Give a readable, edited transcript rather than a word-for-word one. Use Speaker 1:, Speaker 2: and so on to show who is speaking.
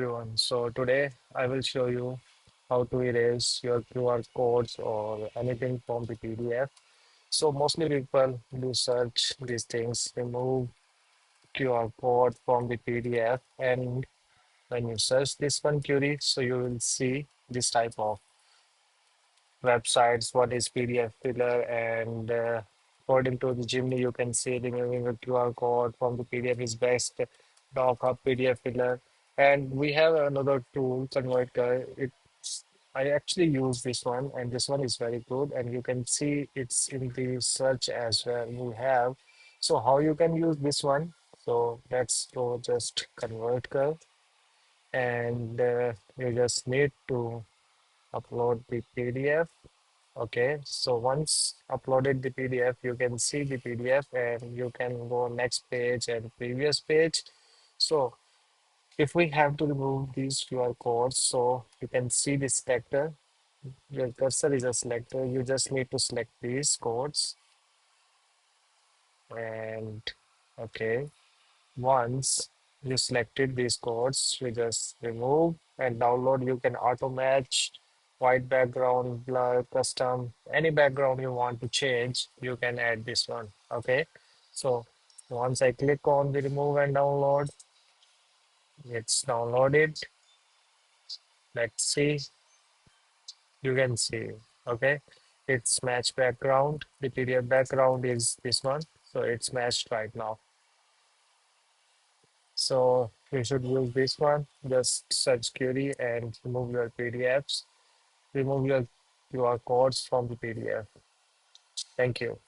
Speaker 1: Everyone. So today I will show you how to erase your QR codes or anything from the PDF. So mostly people do search these things, remove QR code from the PDF, and when you search this one query, so you will see this type of websites, what is PDF filler, and according to the Jimny, you can see removing a QR code from the PDF is best, dock up PDF filler. And we have another tool, Converter. It's I actually use this one, and this one is very good. And you can see it's in the search as well. You have so how you can use this one. So let's go just Converter, and you just need to upload the PDF. Okay, so once uploaded the PDF, you can see the PDF and you can go next page and previous page. So if we have to remove these QR codes, so you can see the selector. Your cursor is a selector. You just need to select these codes and okay. Once you selected these codes, you just remove and download. You can auto match, white background, blur, custom, any background you want to change, you can add this one. Okay. So once I click on the remove and download, it's downloaded. Let's see. You can see. Okay. It's match background. The PDF background is this one. So it's matched right now. So you should use this one. Just search query and remove your PDFs. Remove your QR codes from the PDF. Thank you.